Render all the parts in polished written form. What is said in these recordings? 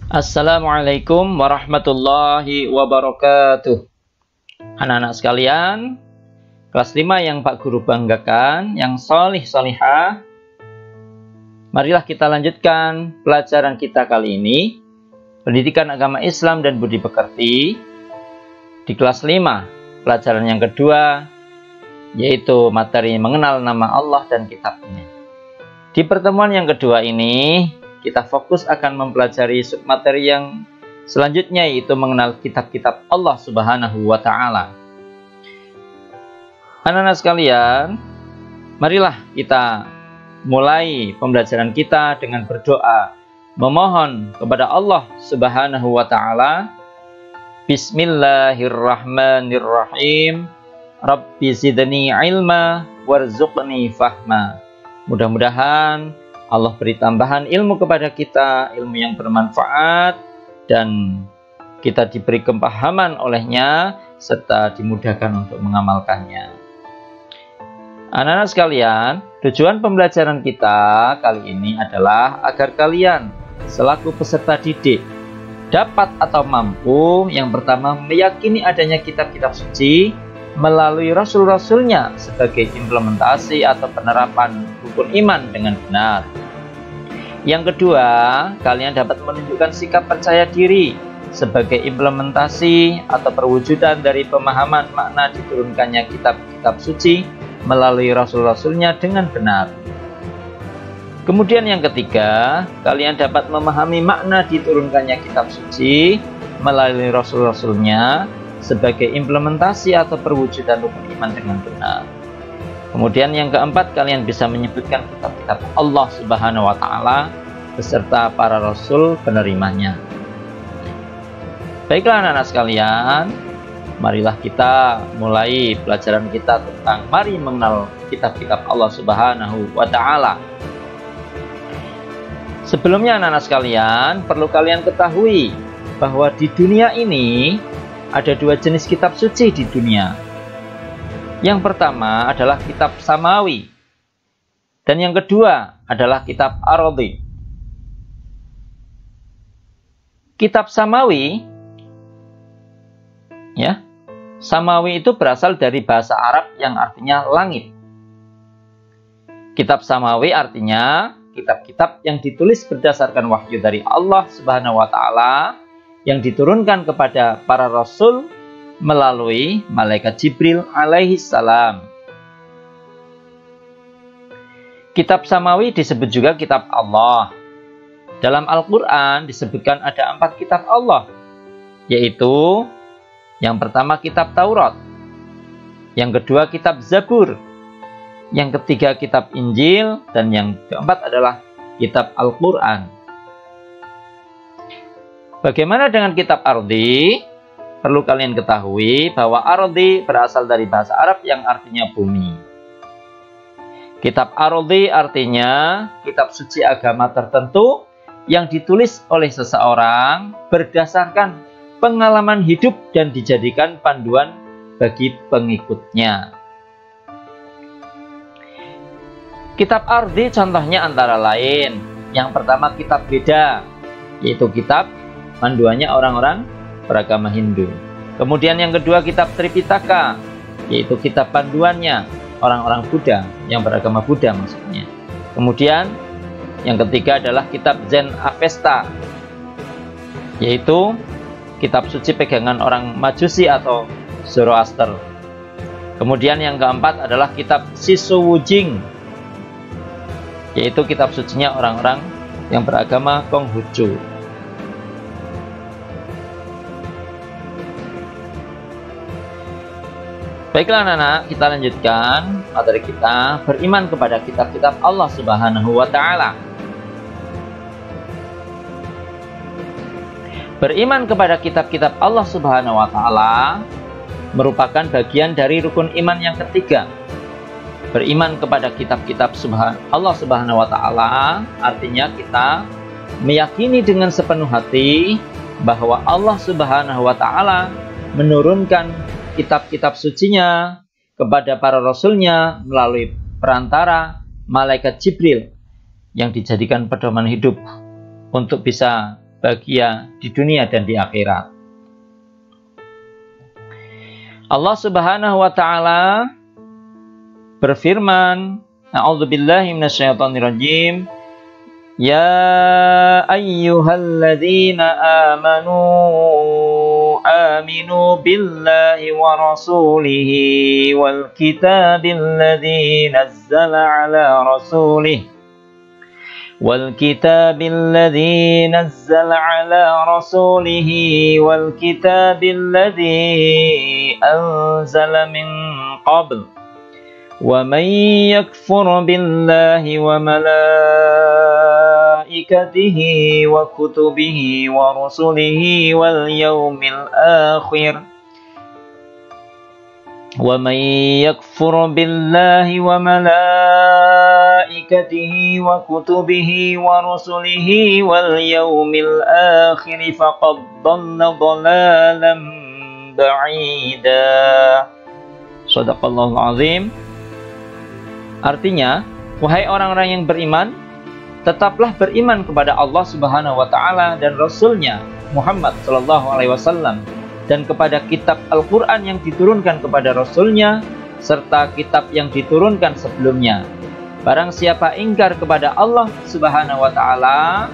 Assalamualaikum warahmatullahi wabarakatuh. Anak-anak sekalian, kelas 5 yang Pak Guru banggakan, yang solih solihah, marilah kita lanjutkan pelajaran kita kali ini, pendidikan agama Islam dan budi pekerti, di kelas 5, pelajaran yang kedua, yaitu materi mengenal nama Allah dan kitabnya. Di pertemuan yang kedua ini, kita fokus akan mempelajari submateri yang selanjutnya, yaitu mengenal kitab-kitab Allah Subhanahu wa Ta'ala. Anak-anak sekalian, marilah kita mulai pembelajaran kita dengan berdoa, memohon kepada Allah Subhanahu wa Ta'ala. Bismillahirrahmanirrahim. Rabbi zidni ilma warzuqni fahma. Mudah-mudahan Allah beri tambahan ilmu kepada kita, ilmu yang bermanfaat, dan kita diberi kepahaman olehnya, serta dimudahkan untuk mengamalkannya. Anak-anak sekalian, tujuan pembelajaran kita kali ini adalah agar kalian selaku peserta didik dapat atau mampu, yang pertama, meyakini adanya kitab-kitab suci melalui rasul-rasulnya sebagai implementasi atau penerapan rukun iman dengan benar. Yang kedua, kalian dapat menunjukkan sikap percaya diri sebagai implementasi atau perwujudan dari pemahaman makna diturunkannya kitab-kitab suci melalui rasul-rasulnya dengan benar. Kemudian yang ketiga, kalian dapat memahami makna diturunkannya kitab suci melalui rasul-rasulnya sebagai implementasi atau perwujudan rukun iman dengan benar. Kemudian yang keempat, kalian bisa menyebutkan kitab-kitab Allah Subhanahu wa Ta'ala beserta para rasul penerimanya. Baiklah anak-anak sekalian, marilah kita mulai pelajaran kita tentang mari mengenal kitab-kitab Allah Subhanahu wa Ta'ala. Sebelumnya anak-anak sekalian, perlu kalian ketahui bahwa di dunia ini ada dua jenis kitab suci di dunia. Yang pertama adalah kitab samawi, dan yang kedua adalah kitab arodi. Kitab samawi, ya, samawi itu berasal dari bahasa Arab yang artinya langit. Kitab samawi artinya kitab-kitab yang ditulis berdasarkan wahyu dari Allah Subhanahu wa Ta'ala, yang diturunkan kepada para rasul melalui malaikat Jibril alaihi salam. Kitab samawi disebut juga kitab Allah. Dalam Al-Quran disebutkan ada 4 kitab Allah, yaitu yang pertama kitab Taurat, yang kedua kitab Zabur, yang ketiga kitab Injil, dan yang keempat adalah kitab Al-Quran. Bagaimana dengan kitab ardi? Perlu kalian ketahui bahwa ardi berasal dari bahasa Arab yang artinya bumi. Kitab ardi artinya kitab suci agama tertentu yang ditulis oleh seseorang berdasarkan pengalaman hidup dan dijadikan panduan bagi pengikutnya. Kitab ardi contohnya antara lain, yang pertama kitab Veda, yaitu kitab panduannya orang-orang beragama Hindu. Kemudian yang kedua kitab Tripitaka, yaitu kitab panduannya orang-orang Buddha yang beragama Buddha maksudnya. Kemudian yang ketiga adalah kitab Zen Avesta, yaitu kitab suci pegangan orang Majusi atau Zoroaster. Kemudian yang keempat adalah kitab Sisowujing, yaitu kitab sucinya orang-orang yang beragama Konghucu. Baiklah anak-anak, kita lanjutkan materi kita, beriman kepada kitab-kitab Allah Subhanahu wa Ta'ala. Beriman kepada kitab-kitab Allah Subhanahu wa Ta'ala merupakan bagian dari rukun iman yang ketiga. Beriman kepada kitab-kitab Allah Subhanahu wa Ta'ala artinya kita meyakini dengan sepenuh hati bahwa Allah Subhanahu wa Ta'ala menurunkan kitab-kitab sucinya kepada para rasulnya melalui perantara malaikat Jibril yang dijadikan pedoman hidup untuk bisa bahagia di dunia dan di akhirat. Allah Subhanahu wa taala berfirman, A'udzubillahi minasyaitonirrajim. Ya ayyuhalladzina aminu billahi wa rasulihi wal kitabil ladzi nazzala ala rasulih والكتاب الذي نزل على رسوله والكتاب الذي أنزل من قبل ومن يكفر بالله وملائكته وكتبه ورسله واليوم الآخر ومن يكفر بالله وملائكته وكتبه ورسله واليوم الآخر فقد ضل ضلالا بعيدا. Shadaqallahul azim. Artinya, wahai orang-orang yang beriman, tetaplah beriman kepada Allah Subhanahu wa taala dan Rasul-Nya Muhammad sallallahu alaihi wasallam, dan kepada kitab Al-Quran yang diturunkan kepada Rasulnya, serta kitab yang diturunkan sebelumnya. Barang siapa ingkar kepada Allah Subhanahu wa ta'ala,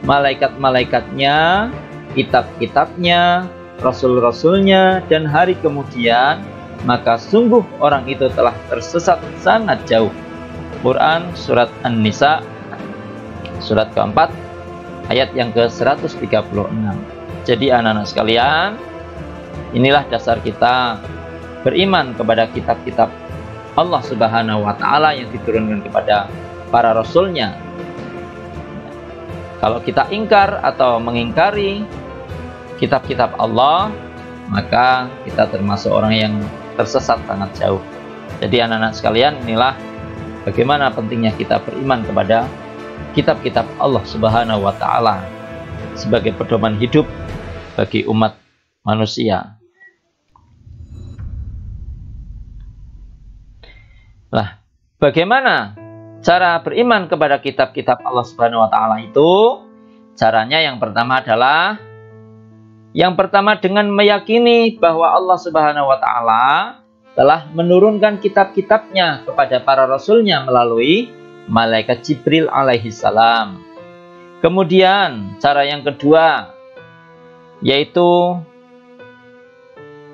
malaikat-malaikatnya, kitab-kitabnya, rasul-rasulnya, dan hari kemudian, maka sungguh orang itu telah tersesat sangat jauh. Quran Surat An-Nisa, surat keempat, ayat yang ke-136. Jadi anak-anak sekalian, inilah dasar kita beriman kepada kitab-kitab Allah Subhanahu wa ta'ala yang diturunkan kepada para rasulnya. Kalau kita ingkar atau mengingkari kitab-kitab Allah, maka kita termasuk orang yang tersesat sangat jauh. Jadi anak-anak sekalian, inilah bagaimana pentingnya kita beriman kepada kitab-kitab Allah Subhanahu wa ta'ala sebagai pedoman hidup bagi umat manusia. Lah, bagaimana cara beriman kepada kitab-kitab Allah Subhanahu wa taala itu? Caranya yang pertama adalah dengan meyakini bahwa Allah Subhanahu wa taala telah menurunkan kitab-kitabnya kepada para rasulnya melalui malaikat Jibril alaihi salam. Kemudian cara yang kedua yaitu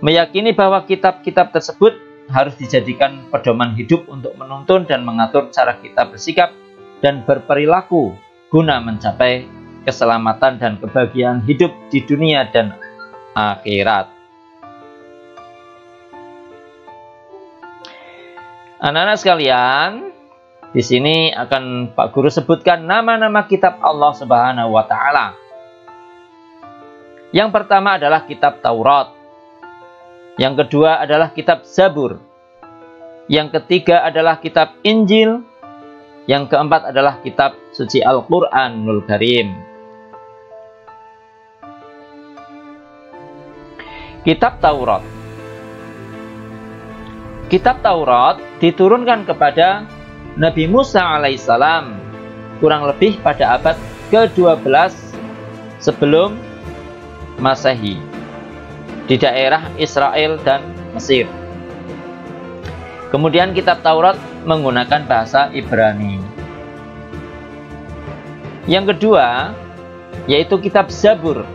meyakini bahwa kitab-kitab tersebut harus dijadikan pedoman hidup untuk menuntun dan mengatur cara kita bersikap dan berperilaku guna mencapai keselamatan dan kebahagiaan hidup di dunia dan akhirat. Anak-anak sekalian, di sini akan Pak Guru sebutkan nama-nama kitab Allah Subhanahu wa taala. Yang pertama adalah kitab Taurat. Yang kedua adalah kitab Zabur. Yang ketiga adalah kitab Injil. Yang keempat adalah kitab suci Al-Quranul Karim. Kitab Taurat. Kitab Taurat diturunkan kepada Nabi Musa alaihissalam kurang lebih pada abad ke-12 sebelum Masehi, di daerah Israel dan Mesir. Kemudian kitab Taurat menggunakan bahasa Ibrani. Yang kedua yaitu kitab Zabur.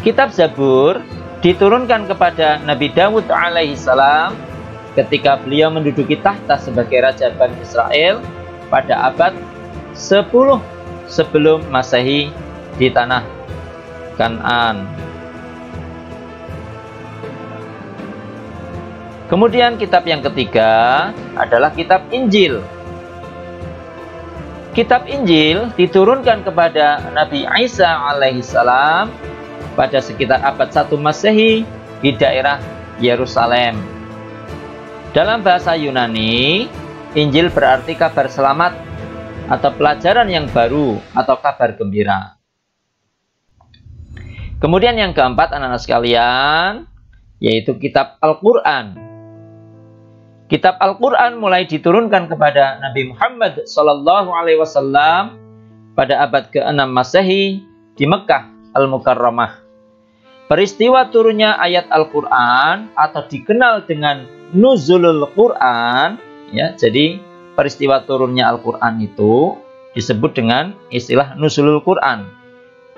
Kitab Zabur diturunkan kepada Nabi Dawud alaihissalam ketika beliau menduduki tahta sebagai Raja Bani Israel pada abad 10 sebelum Masehi di tanah Kan'an. Kemudian kitab yang ketiga adalah kitab Injil. Kitab Injil diturunkan kepada Nabi Isa alaihissalam pada sekitar abad 1 Masehi di daerah Yerusalem. Dalam bahasa Yunani, Injil berarti kabar selamat atau pelajaran yang baru atau kabar gembira. Kemudian yang keempat anak-anak sekalian, yaitu kitab Al-Quran. Kitab Al-Quran mulai diturunkan kepada Nabi Muhammad SAW pada abad ke-6 Masehi di Mekah Al-Mukarramah. Peristiwa turunnya ayat Al-Quran atau dikenal dengan Nuzulul Quran, ya, jadi peristiwa turunnya Al-Quran itu disebut dengan istilah Nuzulul Quran.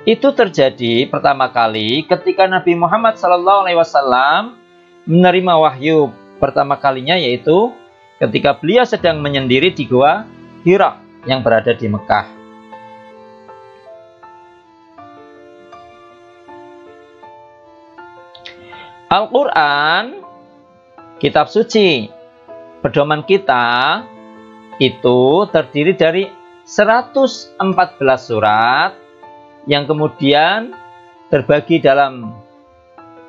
Itu terjadi pertama kali ketika Nabi Muhammad SAW menerima wahyu pertama kalinya, yaitu ketika beliau sedang menyendiri di Gua Hira yang berada di Mekah. Al-Quran, kitab suci, pedoman kita, itu terdiri dari 114 surat yang kemudian terbagi dalam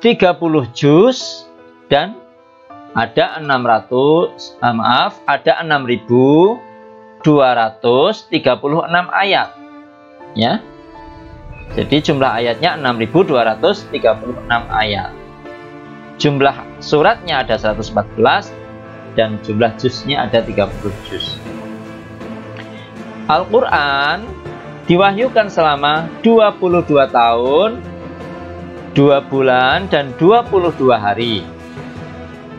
30 juz dan ada 6.236 ayat, ya. Jadi jumlah ayatnya 6.236 ayat. Jumlah suratnya ada 114 dan jumlah juznya ada 30 juz. Al-Quran diwahyukan selama 22 tahun, 2 bulan, dan 22 hari.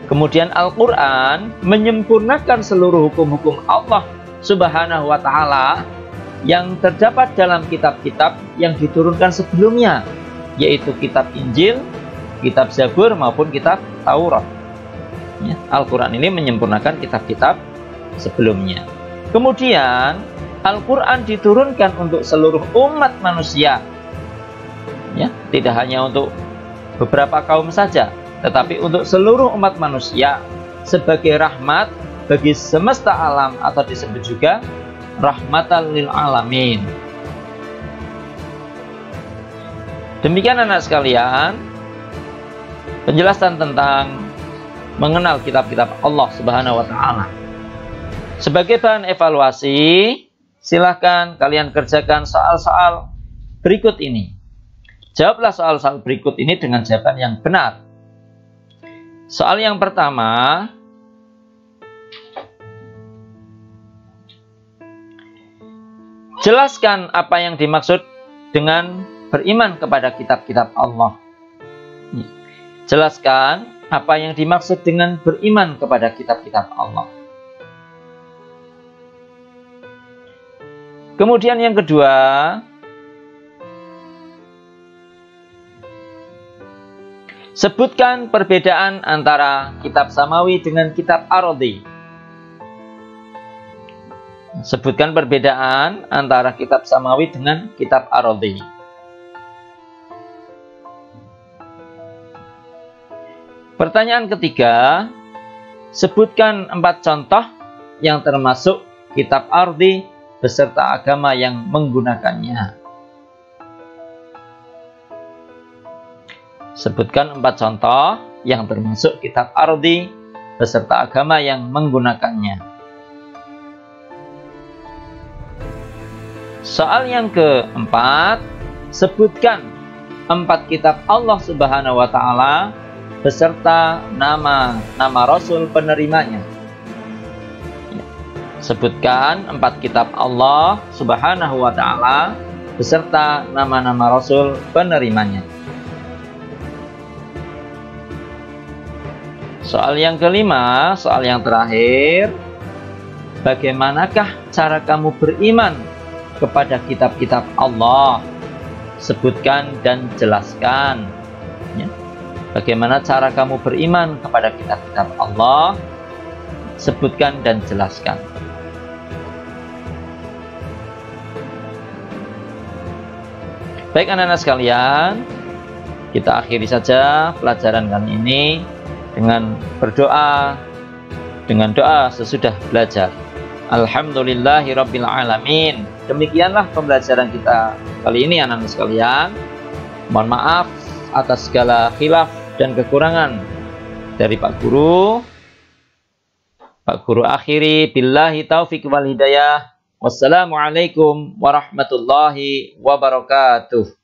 Kemudian Al-Quran menyempurnakan seluruh hukum-hukum Allah Subhanahu wa Ta'ala yang terdapat dalam kitab-kitab yang diturunkan sebelumnya, yaitu kitab Injil, kitab Zabur, maupun kitab Taurat. Ya, Al-Quran ini menyempurnakan kitab-kitab sebelumnya. Kemudian Al-Quran diturunkan untuk seluruh umat manusia, ya, tidak hanya untuk beberapa kaum saja, tetapi untuk seluruh umat manusia sebagai rahmat bagi semesta alam, atau disebut juga rahmatan lil alamin. Demikian anak sekalian, penjelasan tentang mengenal kitab-kitab Allah Subhanahu wa Ta'ala. Sebagai bahan evaluasi, silahkan kalian kerjakan soal-soal berikut ini. Jawablah soal-soal berikut ini dengan jawaban yang benar. Soal yang pertama, jelaskan apa yang dimaksud dengan beriman kepada kitab-kitab Allah. Jelaskan apa yang dimaksud dengan beriman kepada kitab-kitab Allah. Kemudian yang kedua, sebutkan perbedaan antara kitab samawi dengan kitab ardi. Sebutkan perbedaan antara kitab samawi dengan kitab ardi. Pertanyaan ketiga, sebutkan 4 contoh yang termasuk kitab ardi beserta agama yang menggunakannya. Sebutkan 4 contoh yang termasuk kitab ardi beserta agama yang menggunakannya. Soal yang keempat, sebutkan 4 kitab Allah Subhanahu wa Ta'ala beserta nama Rasul penerimanya. Sebutkan 4 kitab Allah Subhanahu wa Ta'ala beserta nama-nama Rasul penerimanya. Soal yang kelima, soal yang terakhir, bagaimanakah cara kamu beriman kepada kitab-kitab Allah? Sebutkan dan jelaskan. Ya. Bagaimana cara kamu beriman kepada kitab-kitab Allah? Sebutkan dan jelaskan. Baik anak-anak sekalian, kita akhiri saja pelajaran kali ini dengan berdoa, dengan doa sesudah belajar. Alhamdulillahirabbil alamin. Demikianlah pembelajaran kita kali ini anak-anak sekalian. Mohon maaf atas segala khilaf dan kekurangan dari Pak Guru. Pak Guru akhiri billahi taufiq wal hidayah. Wassalamualaikum warahmatullahi wabarakatuh.